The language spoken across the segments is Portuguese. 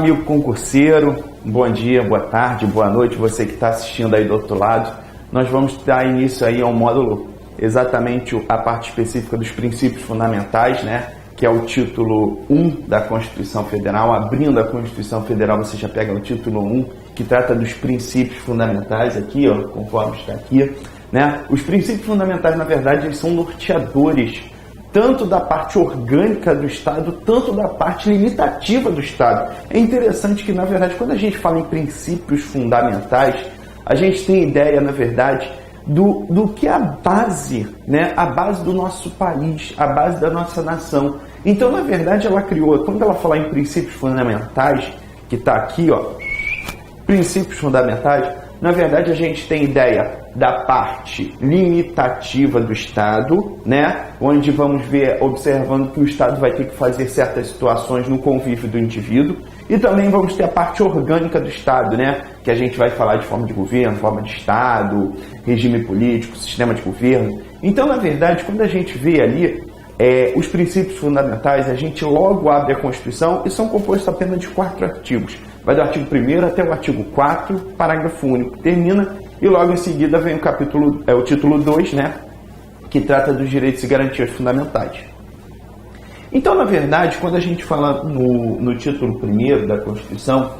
amigo concurseiro, bom dia, boa tarde, boa noite, você que está assistindo aí do outro lado. Nós vamos dar início aí ao módulo, exatamente a parte específica dos princípios fundamentais, né? Que é o título 1 da Constituição Federal. Abrindo a Constituição Federal, você já pega o título 1, que trata dos princípios fundamentais aqui, ó, conforme está aqui, né? Os princípios fundamentais, na verdade, eles são norteadores tanto da parte orgânica do Estado, tanto da parte limitativa do Estado. É interessante que, na verdade, quando a gente fala em princípios fundamentais, a gente tem ideia, na verdade, do que é a base, né? A base do nosso país, a base da nossa nação. Então, na verdade, ela criou, quando ela fala em princípios fundamentais, que está aqui, ó, princípios fundamentais, na verdade, a gente tem ideia da parte limitativa do Estado, né? Onde vamos ver, observando que o Estado vai ter que fazer certas situações no convívio do indivíduo. E também vamos ter a parte orgânica do Estado, né? Que a gente vai falar de forma de governo, forma de Estado, regime político, sistema de governo. Então, na verdade, quando a gente vê ali os princípios fundamentais, a gente logo abre a Constituição e são compostos apenas de 4 artigos. Vai do artigo 1º até o artigo 4, parágrafo único, termina, e logo em seguida vem o título 2, né, que trata dos direitos e garantias fundamentais. Então, na verdade, quando a gente fala no título 1º da Constituição,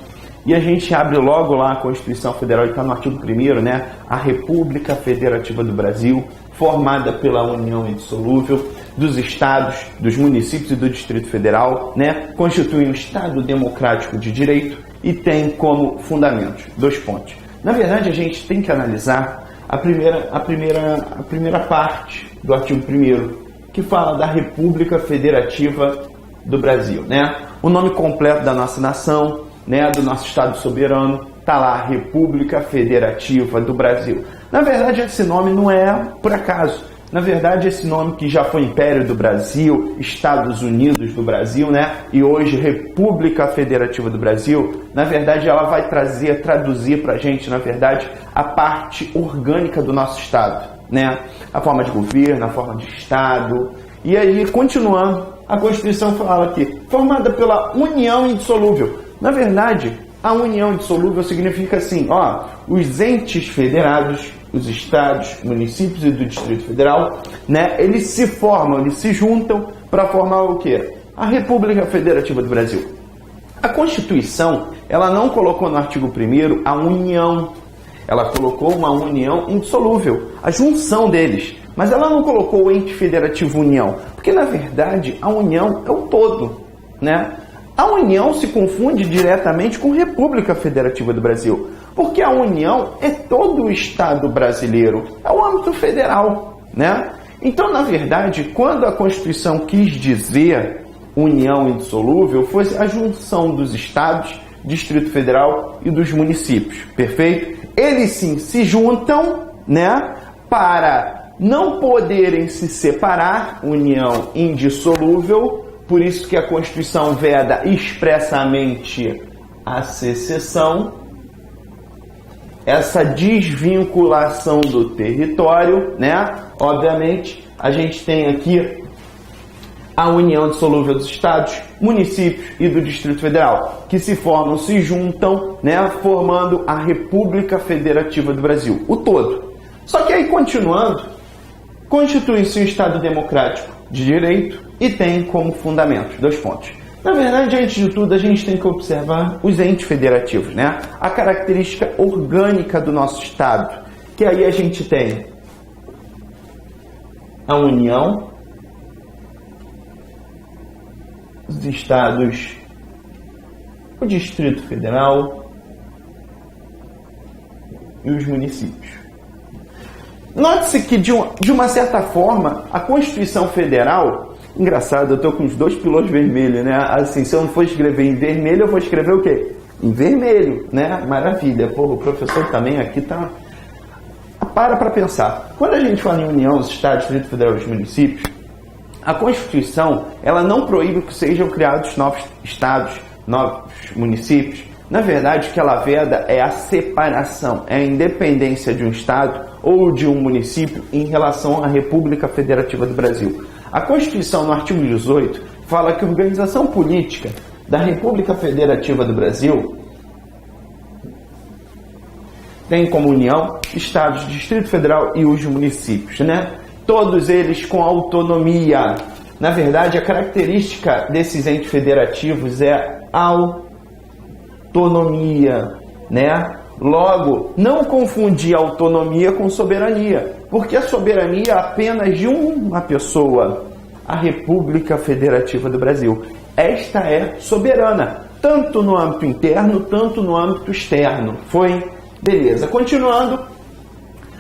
e a gente abre logo lá a Constituição Federal, e está no artigo 1º, né, a República Federativa do Brasil, formada pela União Indissolúvel dos Estados, dos municípios e do Distrito Federal, né, constitui um Estado democrático de direito e tem como fundamentos 2 pontos. Na verdade, a gente tem que analisar a primeira parte do artigo 1º, que fala da República Federativa do Brasil, né? O nome completo da nossa nação, né, do nosso Estado soberano, está lá, República Federativa do Brasil. Na verdade, esse nome não é por acaso. Na verdade, esse nome que já foi Império do Brasil, Estados Unidos do Brasil, né? E hoje República Federativa do Brasil, na verdade, ela vai traduzir para a gente, na verdade, a parte orgânica do nosso Estado, né? A forma de governo, a forma de Estado. E aí, continuando, a Constituição fala aqui, formada pela União Indissolúvel. Na verdade, a União Indissolúvel significa assim, ó, os entes federados, os estados, municípios e do Distrito Federal, né, eles se formam, eles se juntam para formar o quê? A República Federativa do Brasil. A Constituição, ela não colocou no artigo 1º a união, ela colocou uma união indissolúvel, a junção deles, mas ela não colocou o ente federativo união, porque na verdade a união é o todo, né? A União se confunde diretamente com República Federativa do Brasil, porque a União é todo o Estado brasileiro, é o âmbito federal, né? Então, na verdade, quando a Constituição quis dizer União Indissolúvel, foi a junção dos Estados, Distrito Federal e dos municípios, perfeito? Eles sim se juntam, né, para não poderem se separar, União Indissolúvel. Por isso que a Constituição veda expressamente a secessão, essa desvinculação do território, né? Obviamente, a gente tem aqui a união dissolúvel dos estados, municípios e do Distrito Federal, que se formam, se juntam, né? Formando a República Federativa do Brasil, o todo. Só que aí, continuando, constitui-se um Estado democrático de direito e tem como fundamentos 2 pontos. Na verdade, antes de tudo, a gente tem que observar os entes federativos, né? A característica orgânica do nosso Estado, que aí a gente tem a União, os Estados, o Distrito Federal e os municípios. Note-se que, de uma certa forma, a Constituição Federal... Engraçado, eu estou com os 2 pilotos vermelhos, né? Assim, se eu não for escrever em vermelho, eu vou escrever o quê? Em vermelho, né? Maravilha. Pô, o professor também aqui tá... Para pensar. Quando a gente fala em União, os Estados, Distrito Federal e os municípios, a Constituição, ela não proíbe que sejam criados novos estados, novos municípios. Na verdade, o que ela veda é a separação, é a independência de um estado ou de um município em relação à República Federativa do Brasil. A Constituição, no artigo 18, fala que a organização política da República Federativa do Brasil tem como união estados, Distrito Federal e os municípios, né? Todos eles com autonomia. Na verdade, a característica desses entes federativos é autonomia, né? Logo, não confundir autonomia com soberania, porque a soberania é apenas de uma pessoa, a República Federativa do Brasil. Esta é soberana, tanto no âmbito interno, tanto no âmbito externo. Foi? Beleza. Continuando,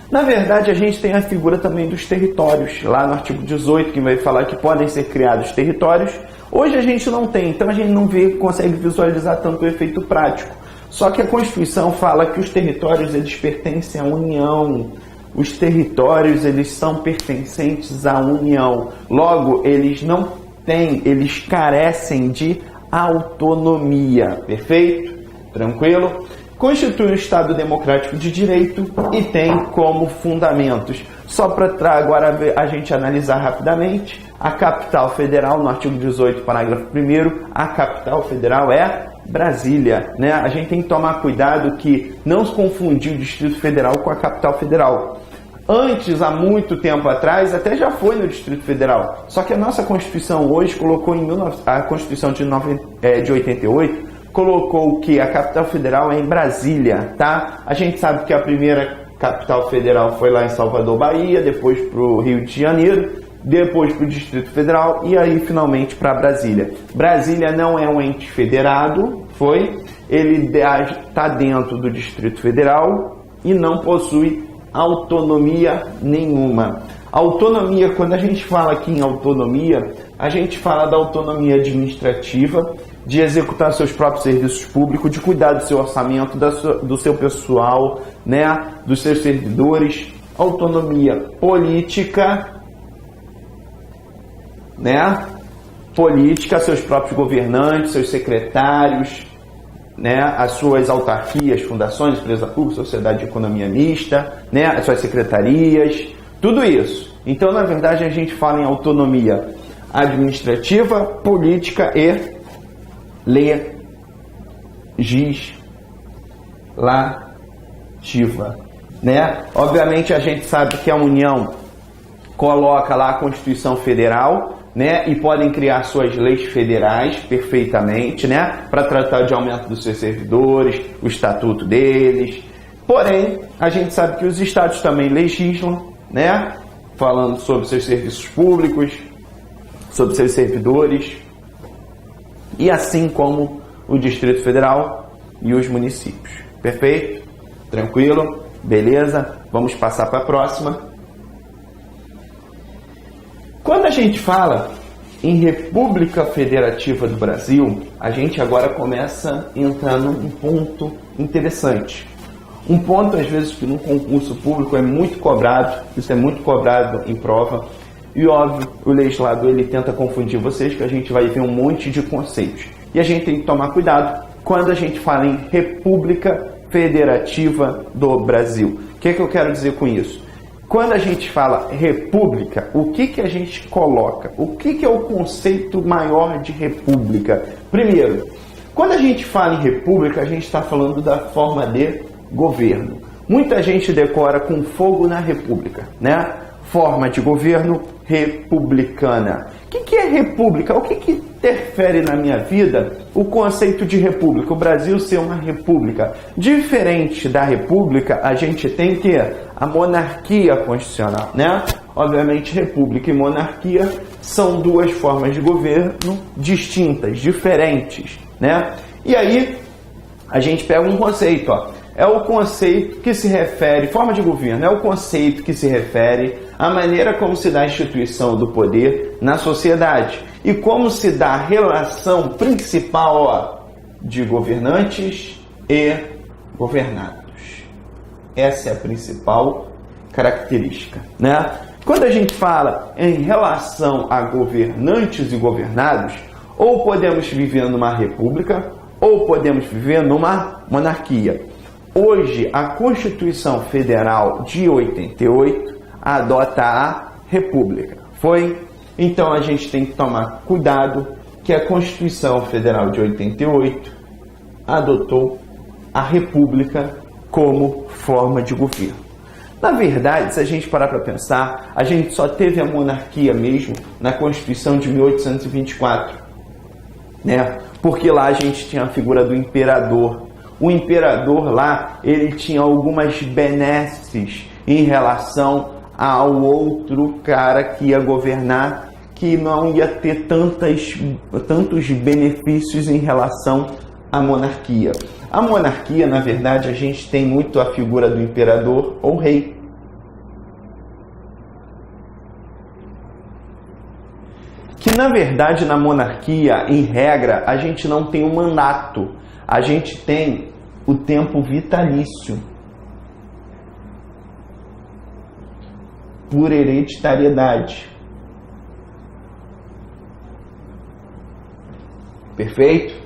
na verdade a gente tem a figura também dos territórios, lá no artigo 18, que vai falar que podem ser criados territórios. Hoje a gente não tem, então a gente não consegue visualizar tanto o efeito prático. Só que a Constituição fala que os territórios eles pertencem à União. Os territórios eles são pertencentes à União. Logo, eles não têm, eles carecem de autonomia. Perfeito? Tranquilo? Constitui um Estado democrático de direito e tem como fundamentos. Só para agora a gente analisar rapidamente, a capital federal, no artigo 18, parágrafo 1º, a capital federal é Brasília, né? A gente tem que tomar cuidado que não se confundir o Distrito Federal com a capital federal. Antes, há muito tempo atrás, até já foi no Distrito Federal. Só que a nossa Constituição hoje colocou a Constituição de 88 colocou que a capital federal é em Brasília, tá? A gente sabe que a primeira capital federal foi lá em Salvador, Bahia, depois para o Rio de Janeiro, depois para o Distrito Federal e aí finalmente para Brasília. Brasília não é um ente federado, ele está dentro do Distrito Federal e não possui autonomia nenhuma. Autonomia, quando a gente fala aqui em autonomia, a gente fala da autonomia administrativa, de executar seus próprios serviços públicos, de cuidar do seu orçamento, do seu pessoal, né, dos seus servidores. Autonomia política, né, política, seus próprios governantes, seus secretários, né, as suas autarquias, fundações, empresa pública, sociedade de economia mista, né, as suas secretarias, tudo isso. Então, na verdade, a gente fala em autonomia administrativa, política e legislativa, né? Obviamente, a gente sabe que a União coloca lá a Constituição Federal, né, e podem criar suas leis federais perfeitamente, né, para tratar de aumento dos seus servidores, o estatuto deles. Porém, a gente sabe que os estados também legislam, né, falando sobre seus serviços públicos, sobre seus servidores, e assim como o Distrito Federal e os municípios. Perfeito? Tranquilo? Beleza? Vamos passar para a próxima. Quando a gente fala em República Federativa do Brasil, a gente agora começa entrando num ponto interessante. Um ponto, às vezes, que num concurso público é muito cobrado, isso é muito cobrado em prova, e óbvio, o legislador ele tenta confundir vocês, que a gente vai ver um monte de conceitos. E a gente tem que tomar cuidado quando a gente fala em República Federativa do Brasil. O que eu quero dizer com isso? Quando a gente fala república, o que a gente coloca? O que é o conceito maior de república? Primeiro, quando a gente fala em república, a gente está falando da forma de governo. Muita gente decora com fogo na república, né? Forma de governo republicana. O que é república? O que interfere na minha vida o conceito de república? O Brasil ser uma república. Diferente da república, a gente tem que a monarquia constitucional, né? Obviamente, república e monarquia são duas formas de governo distintas, diferentes, né? E aí, a gente pega um conceito, ó. É o conceito que se refere, forma de governo, é o conceito que se refere à maneira como se dá a instituição do poder na sociedade e como se dá a relação principal, ó, de governantes e governados. Essa é a principal característica, né? Quando a gente fala em relação a governantes e governados, ou podemos viver numa república ou podemos viver numa monarquia. Hoje, a Constituição Federal de 88 adota a República. Então, a gente tem que tomar cuidado que a Constituição Federal de 88 adotou a República como forma de governo. Na verdade, se a gente parar para pensar, a gente só teve a monarquia mesmo na Constituição de 1824, né? Porque lá a gente tinha a figura do imperador. O imperador lá, ele tinha algumas benesses em relação ao outro cara que ia governar, que não ia ter tantos benefícios em relação à monarquia. A monarquia, na verdade, a gente tem muito a figura do imperador ou rei. Que, na verdade, na monarquia, em regra, a gente não tem um mandato. A gente tem o tempo vitalício. Por hereditariedade. Perfeito?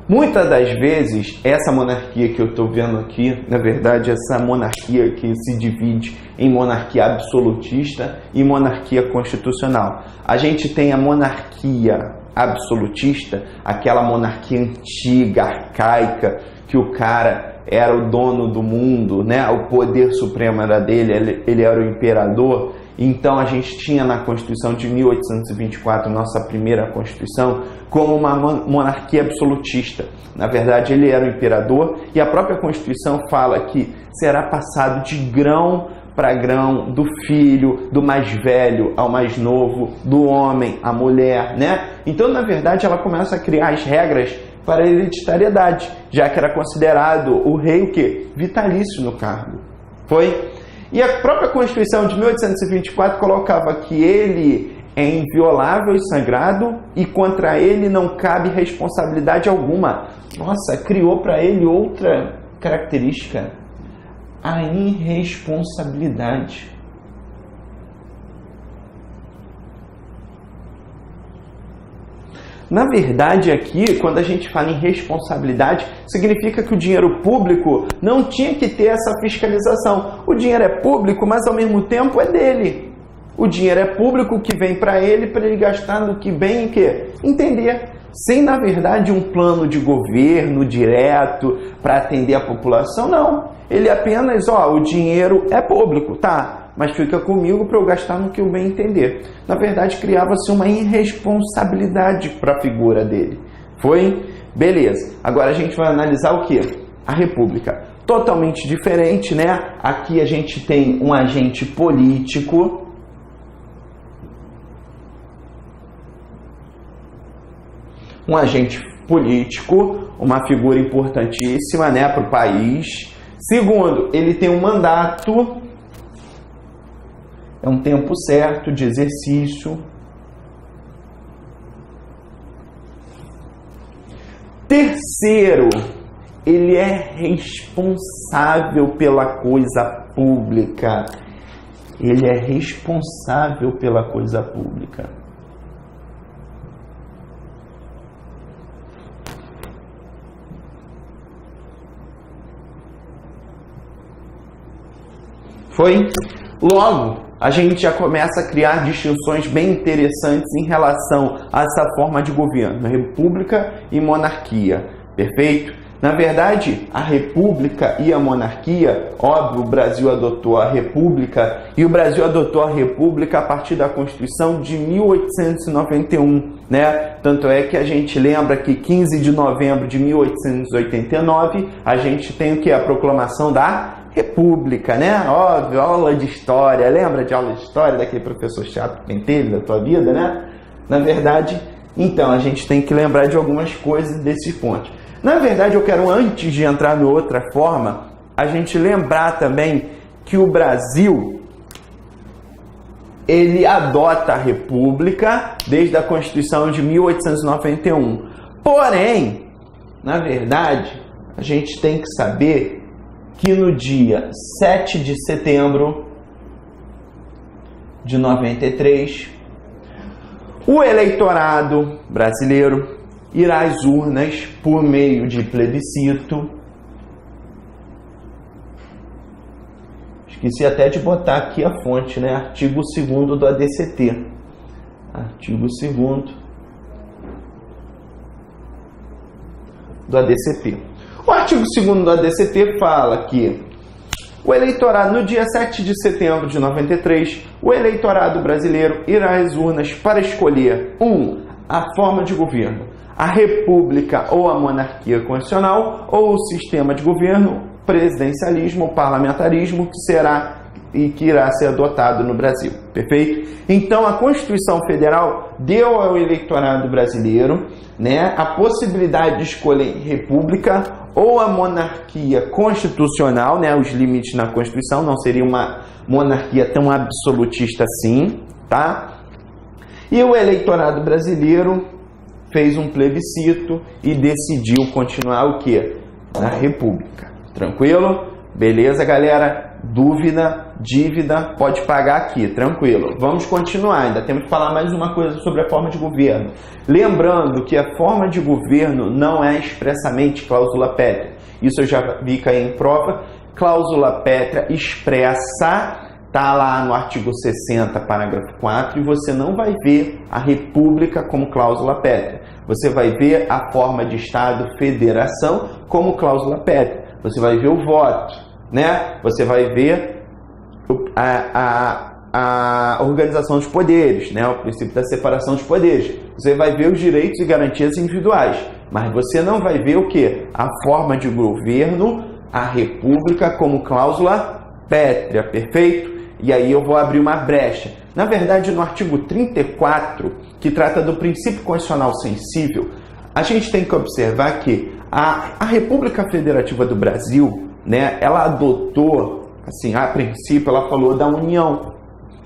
Muitas das vezes, essa monarquia que eu estou vendo aqui, na verdade, essa monarquia que se divide em monarquia absolutista e monarquia constitucional. A gente tem a monarquia absolutista, aquela monarquia antiga, arcaica, que o cara era o dono do mundo, né? O poder supremo era dele, ele era o imperador. Então a gente tinha na Constituição de 1824, nossa primeira Constituição, como uma monarquia absolutista. Na verdade, ele era o imperador e a própria Constituição fala que será passado de grão para grão, do filho, do mais velho ao mais novo, do homem à mulher, né? Então, na verdade, ela começa a criar as regras para a hereditariedade, já que era considerado o rei o quê? Vitalício no cargo. Foi? E a própria Constituição de 1824 colocava que ele é inviolável e sagrado e contra ele não cabe responsabilidade alguma. Nossa, criou para ele outra característica, a irresponsabilidade. Na verdade, aqui, quando a gente fala em responsabilidade, significa que o dinheiro público não tinha que ter essa fiscalização. O dinheiro é público, mas ao mesmo tempo é dele. O dinheiro é público que vem para ele gastar no que bem e que entender. Sem, na verdade, um plano de governo direto para atender a população, não. Ele apenas, o dinheiro é público, tá? Mas fica comigo para eu gastar no que eu bem entender. Na verdade, criava-se uma irresponsabilidade para a figura dele. Foi? Beleza. Agora a gente vai analisar o quê? A República. Totalmente diferente, né? Aqui a gente tem um agente político. Um agente político, uma figura importantíssima, né, para o país. Segundo, ele tem um mandato, é um tempo certo de exercício. Terceiro, ele é responsável pela coisa pública. Ele é responsável pela coisa pública. Foi? Logo, a gente já começa a criar distinções bem interessantes em relação a essa forma de governo, república e monarquia. Perfeito? Na verdade, a república e a monarquia, óbvio, o Brasil adotou a república e o Brasil adotou a república a partir da Constituição de 1891, né? Tanto é que a gente lembra que 15 de novembro de 1889, a gente tem o que? A proclamação da República, né? Óbvio, aula de história. Lembra de aula de história daquele professor chato que teve da tua vida, né? Na verdade, então, a gente tem que lembrar de algumas coisas desses pontos. Na verdade, eu quero, antes de entrar em outra forma, a gente lembrar também que o Brasil, ele adota a República desde a Constituição de 1891. Porém, na verdade, a gente tem que saber que no dia 7 de setembro de 93, o eleitorado brasileiro irá às urnas por meio de plebiscito. Esqueci até de botar aqui a fonte, né? Artigo 2º do ADCT. Artigo 2º do ADCP. O artigo 2º do ADCP fala que o eleitorado, no dia 7 de setembro de 93, o eleitorado brasileiro irá às urnas para escolher a forma de governo, a república ou a monarquia constitucional, ou o sistema de governo, presidencialismo ou parlamentarismo, que será e que irá ser adotado no Brasil, perfeito? Então, a Constituição Federal deu ao eleitorado brasileiro, né, a possibilidade de escolher república ou a monarquia constitucional, né, os limites na Constituição, não seria uma monarquia tão absolutista assim, tá? E o eleitorado brasileiro fez um plebiscito e decidiu continuar o quê? Na república. Tranquilo? Beleza, galera? Dúvida, dívida, pode pagar aqui, tranquilo. Vamos continuar, ainda temos que falar mais uma coisa sobre a forma de governo. Lembrando que a forma de governo não é expressamente cláusula pétrea. Isso eu já vi cair em prova. Cláusula pétrea expressa, está lá no artigo 60, parágrafo 4, e você não vai ver a república como cláusula pétrea. Você vai ver a forma de Estado, federação, como cláusula pétrea. Você vai ver o voto, né? Você vai ver a organização dos poderes, né? O princípio da separação dos poderes. Você vai ver os direitos e garantias individuais, mas você não vai ver o quê? A forma de governo, a república como cláusula pétrea, perfeito? E aí eu vou abrir uma brecha. Na verdade, no artigo 34, que trata do princípio constitucional sensível, a gente tem que observar que a República Federativa do Brasil, né, ela adotou, assim, a princípio ela falou da União,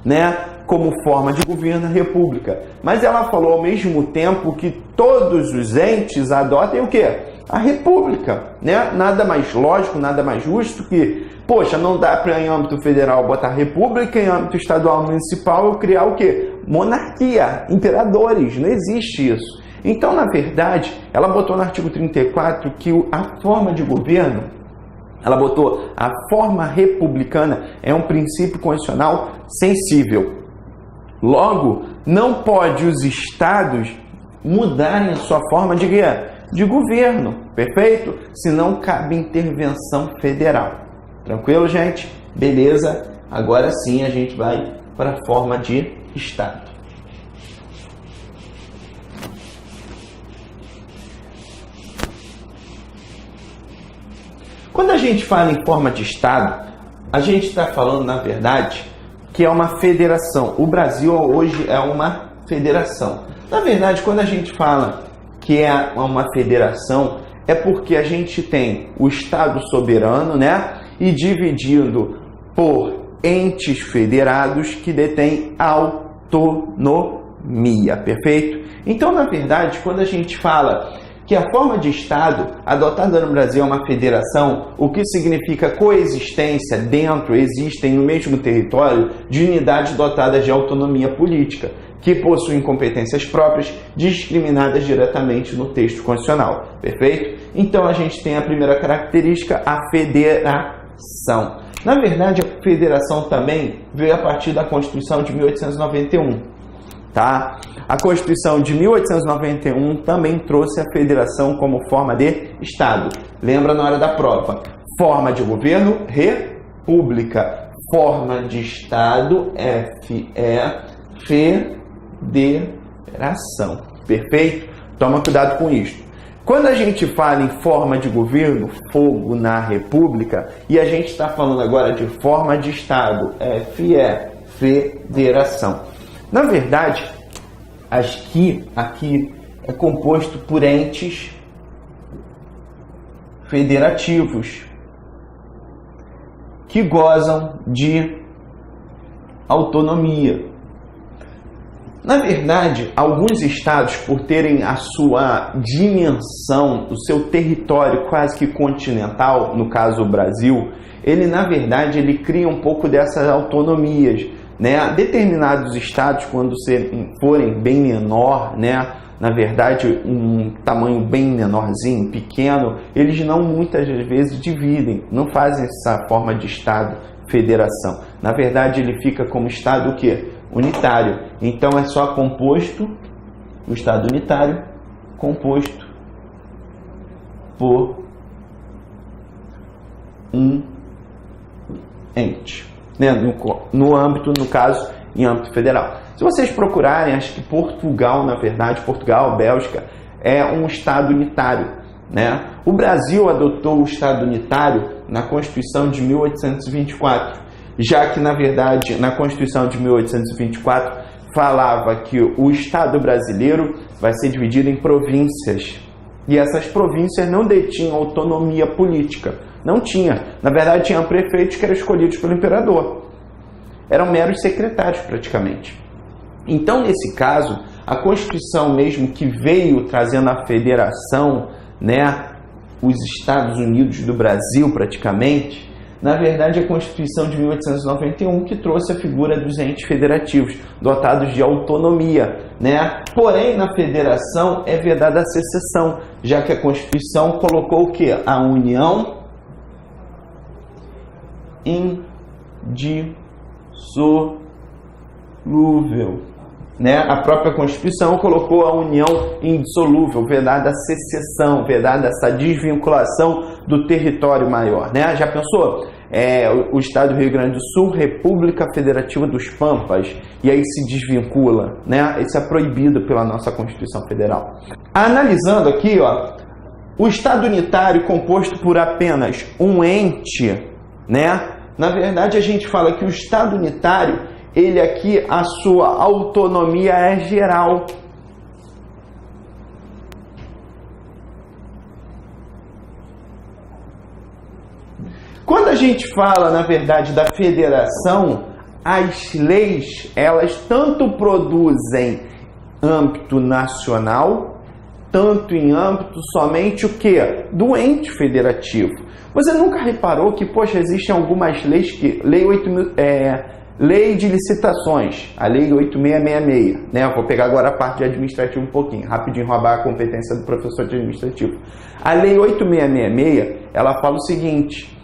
né, como forma de governo a República. Mas ela falou ao mesmo tempo que todos os entes adotem o quê? A República, né? Nada mais lógico, nada mais justo que, poxa, não dá para em âmbito federal botar República, em âmbito estadual municipal eu criar o quê? Monarquia, imperadores, não existe isso. Então, na verdade, ela botou no artigo 34 que a forma de governo, ela botou a forma republicana é um princípio constitucional sensível. Logo, não pode os estados mudarem a sua forma de governo, perfeito? Senão cabe intervenção federal. Tranquilo, gente? Beleza? Agora sim a gente vai para a forma de estado. Quando a gente fala em forma de Estado, a gente está falando, na verdade, que é uma federação. O Brasil hoje é uma federação. Na verdade, quando a gente fala que é uma federação, é porque a gente tem o Estado soberano, né? E dividido por entes federados que detêm autonomia, perfeito? Então, na verdade, quando a gente fala que a forma de Estado adotada no Brasil é uma federação, o que significa coexistência existem no mesmo território de unidades dotadas de autonomia política, que possuem competências próprias, discriminadas diretamente no texto constitucional, perfeito? Então a gente tem a primeira característica, a federação. Na verdade, a federação também veio a partir da Constituição de 1891. Tá? A Constituição de 1891 também trouxe a federação como forma de Estado. Lembra na hora da prova? Forma de governo, república. Forma de Estado, federação. Perfeito? Toma cuidado com isso. Quando a gente fala em forma de governo, fogo na república, e a gente está falando agora de forma de Estado, federação. Na verdade, aqui é composto por entes federativos que gozam de autonomia. Na verdade, alguns estados, por terem a sua dimensão, o seu território quase que continental, no caso o Brasil, ele cria um pouco dessas autonomias. Né? Determinados estados, quando forem bem menor, né? Na verdade um tamanho bem menorzinho, pequeno, eles não muitas vezes dividem, não fazem essa forma de estado federação. Na verdade ele fica como estado o quê? Unitário. Então é só composto, o estado unitário composto por um ente, né? No âmbito, no caso, em âmbito federal. Se vocês procurarem, acho que Portugal, na verdade, Portugal, Bélgica, é um Estado unitário, né? O Brasil adotou o Estado unitário na Constituição de 1824, já que, na verdade, na Constituição de 1824 falava que o Estado brasileiro vai ser dividido em províncias, e essas províncias não detinham autonomia política, não tinha. Na verdade, tinham prefeitos que eram escolhidos pelo imperador, eram meros secretários praticamente. Então, nesse caso, a Constituição mesmo que veio trazendo a federação, né, os Estados Unidos do Brasil praticamente, na verdade, a Constituição de 1891 que trouxe a figura dos entes federativos, dotados de autonomia, né? Porém, na federação é vedada a secessão, já que a Constituição colocou o quê? A união indissolúvel, né? A própria Constituição colocou a união indissolúvel, vedada a secessão, vedada essa desvinculação do território maior, né? Já pensou? O Estado do Rio Grande do Sul, República Federativa dos Pampas, e aí se desvincula, né? Isso é proibido pela nossa Constituição Federal. Analisando aqui, ó, o Estado unitário composto por apenas um ente, né? Na verdade, a gente fala que o Estado unitário, ele aqui, a sua autonomia é geral. Quando a gente fala, na verdade, da federação, as leis, elas tanto produzem âmbito nacional, tanto em âmbito somente o quê? Do ente federativo. Você nunca reparou que, poxa, existem algumas leis que... Lei de licitações, a Lei 8666, né? Eu vou pegar agora a parte de administrativo um pouquinho, rapidinho roubar a competência do professor de administrativo. A Lei 8666, ela fala o seguinte: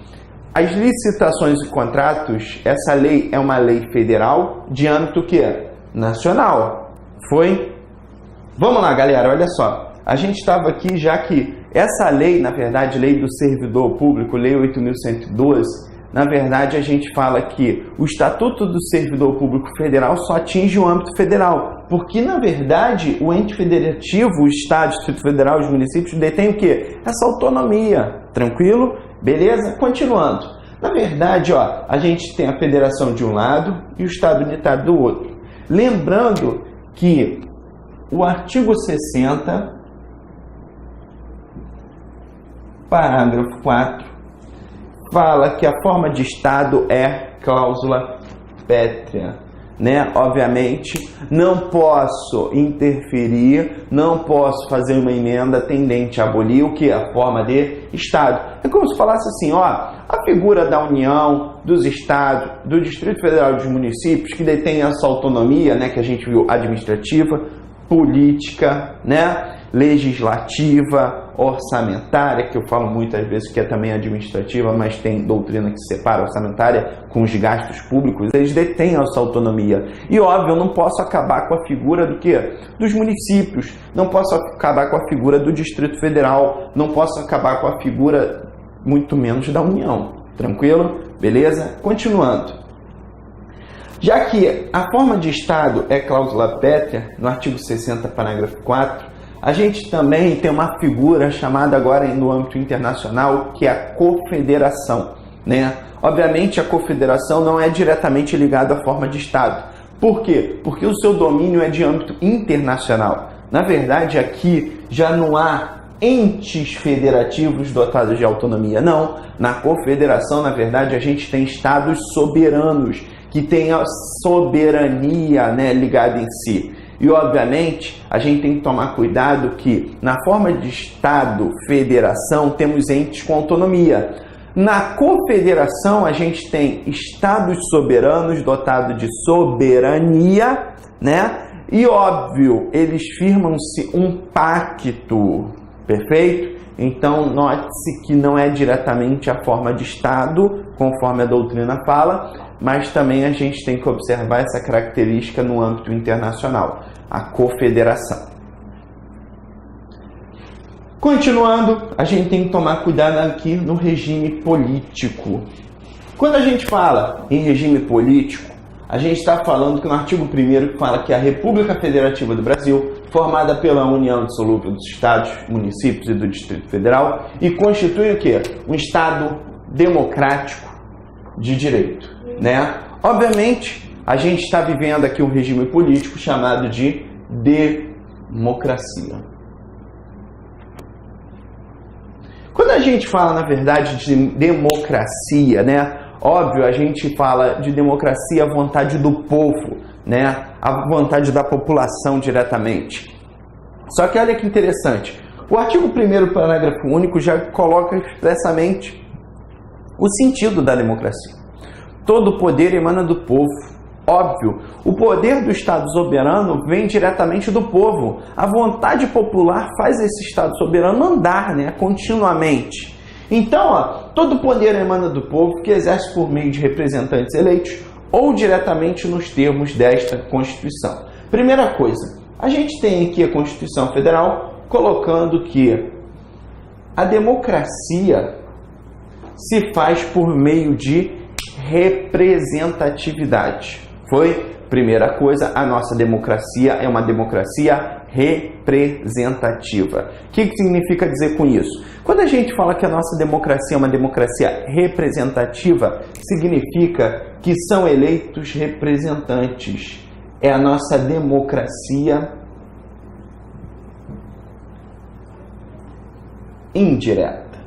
as licitações e contratos, essa lei é uma lei federal de âmbito o quê? Nacional. Foi? Vamos lá, galera, olha só. A gente estava aqui já que essa lei, na verdade, Lei do Servidor Público, Lei 8.112, na verdade, a gente fala que o Estatuto do Servidor Público Federal só atinge o âmbito federal, porque, na verdade, o ente federativo, o Estado, o Distrito Federal, os municípios, detêm o quê? Essa autonomia. Tranquilo? Beleza? Continuando. Na verdade, ó, a gente tem a federação de um lado e o Estado unitário do outro. Lembrando que o artigo 60, parágrafo 4, fala que a forma de Estado é cláusula pétrea, né? Obviamente, não posso interferir, não posso fazer uma emenda tendente a abolir o que? A forma de Estado. É como se falasse assim, ó, a figura da União, dos Estados, do Distrito Federal e dos municípios, que detém essa autonomia, né, que a gente viu, administrativa, política, né, legislativa, orçamentária, que eu falo muitas vezes que é também administrativa, mas tem doutrina que separa a orçamentária com os gastos públicos, eles detêm essa autonomia. E óbvio, eu não posso acabar com a figura do quê? Dos municípios, não posso acabar com a figura do Distrito Federal, não posso acabar com a figura, muito menos, da União. Tranquilo? Beleza? Continuando. Já que a forma de Estado é cláusula pétrea, no artigo 60, parágrafo 4, a gente também tem uma figura chamada agora no âmbito internacional, que é a confederação, né? Obviamente a confederação não é diretamente ligada à forma de Estado. Por quê? Porque o seu domínio é de âmbito internacional. Na verdade, aqui já não há entes federativos dotados de autonomia, não. Na confederação, na verdade, a gente tem estados soberanos, que têm a soberania, né, ligada em si. E, obviamente, a gente tem que tomar cuidado que, na forma de Estado, federação, temos entes com autonomia. Na confederação, a gente tem estados soberanos dotados de soberania, né? E, óbvio, eles firmam-se um pacto, perfeito? Então, note-se que não é diretamente a forma de Estado, conforme a doutrina fala, mas também a gente tem que observar essa característica no âmbito internacional, a confederação. Continuando, a gente tem que tomar cuidado aqui no regime político. Quando a gente fala em regime político, a gente está falando que no artigo 1º que fala que a República Federativa do Brasil, formada pela união dissolúvel dos estados, municípios e do Distrito Federal, e constitui o quê? Um estado democrático de direito, né? Obviamente, a gente está vivendo aqui um regime político chamado de democracia. Quando a gente fala, na verdade, de democracia, né? Óbvio, a gente fala de democracia à vontade do povo, né? À vontade da população diretamente. Só que olha que interessante. O artigo 1º, parágrafo único, já coloca expressamente o sentido da democracia. Todo poder emana do povo. Óbvio, o poder do Estado soberano vem diretamente do povo. A vontade popular faz esse Estado soberano andar, né, continuamente. Então, todo poder emana do povo, que exerce por meio de representantes eleitos ou diretamente nos termos desta Constituição. Primeira coisa, a gente tem aqui a Constituição Federal colocando que a democracia se faz por meio de representatividade. Foi? Primeira coisa, a nossa democracia é uma democracia representativa. O que significa dizer com isso? Quando a gente fala que a nossa democracia é uma democracia representativa, significa que são eleitos representantes. É a nossa democracia indireta.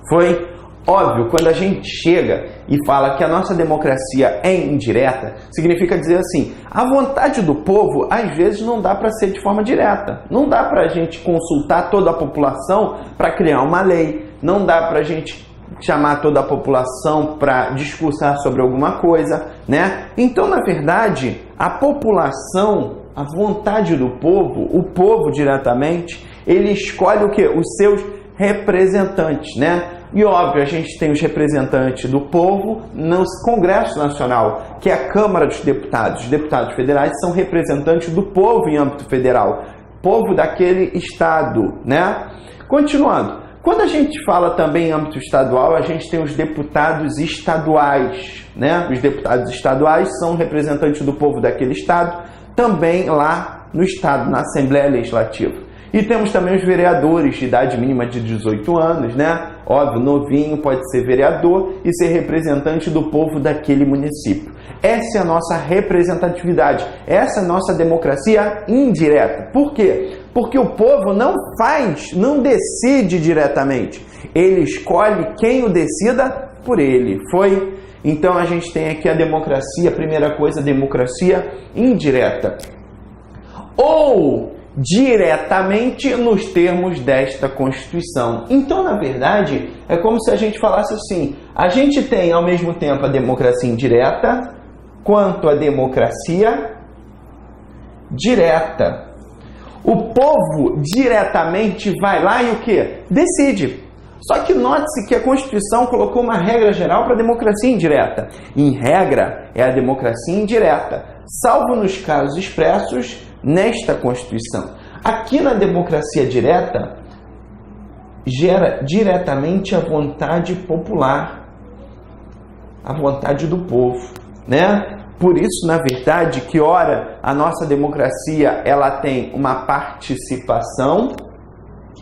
Foi? Óbvio, quando a gente chega e fala que a nossa democracia é indireta, significa dizer assim, a vontade do povo, às vezes, não dá para ser de forma direta. Não dá para a gente consultar toda a população para criar uma lei. Não dá para a gente chamar toda a população para discursar sobre alguma coisa, né? Então, na verdade, a população, a vontade do povo, o povo diretamente, ele escolhe o quê? Os seus representantes, né? E óbvio, a gente tem os representantes do povo no Congresso Nacional, que é a Câmara dos Deputados. Os deputados federais são representantes do povo em âmbito federal, povo daquele estado, né? Continuando, quando a gente fala também em âmbito estadual, a gente tem os deputados estaduais, né? Os deputados estaduais são representantes do povo daquele estado, também lá no estado, na Assembleia Legislativa. E temos também os vereadores de idade mínima de 18 anos, né? Óbvio, novinho pode ser vereador e ser representante do povo daquele município. Essa é a nossa representatividade, essa é a nossa democracia indireta. Por quê? Porque o povo não decide diretamente. Ele escolhe quem o decida por ele. Foi? Então a gente tem aqui a democracia, primeira coisa, a democracia indireta. Ou diretamente nos termos desta Constituição. Então, na verdade, é como se a gente falasse assim, a gente tem ao mesmo tempo a democracia indireta quanto a democracia direta. O povo diretamente vai lá e o quê? Decide. Só que note-se que a Constituição colocou uma regra geral para a democracia indireta. Em regra, é a democracia indireta, salvo nos casos expressos nesta Constituição. Aqui na democracia direta, gera diretamente a vontade popular, a vontade do povo, né? Por isso, na verdade, que ora a nossa democracia ela tem uma participação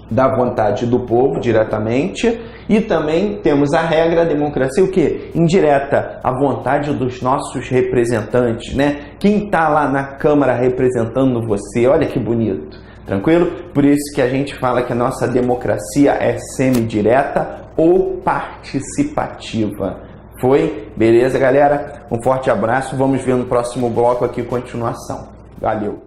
da vontade do povo diretamente e também temos a regra da democracia, o quê? Indireta, a vontade dos nossos representantes, né? Quem está lá na Câmara representando você, olha que bonito, tranquilo? Por isso que a gente fala que a nossa democracia é semidireta ou participativa. Foi? Beleza, galera? Um forte abraço, vamos ver no próximo bloco aqui continuação. Valeu!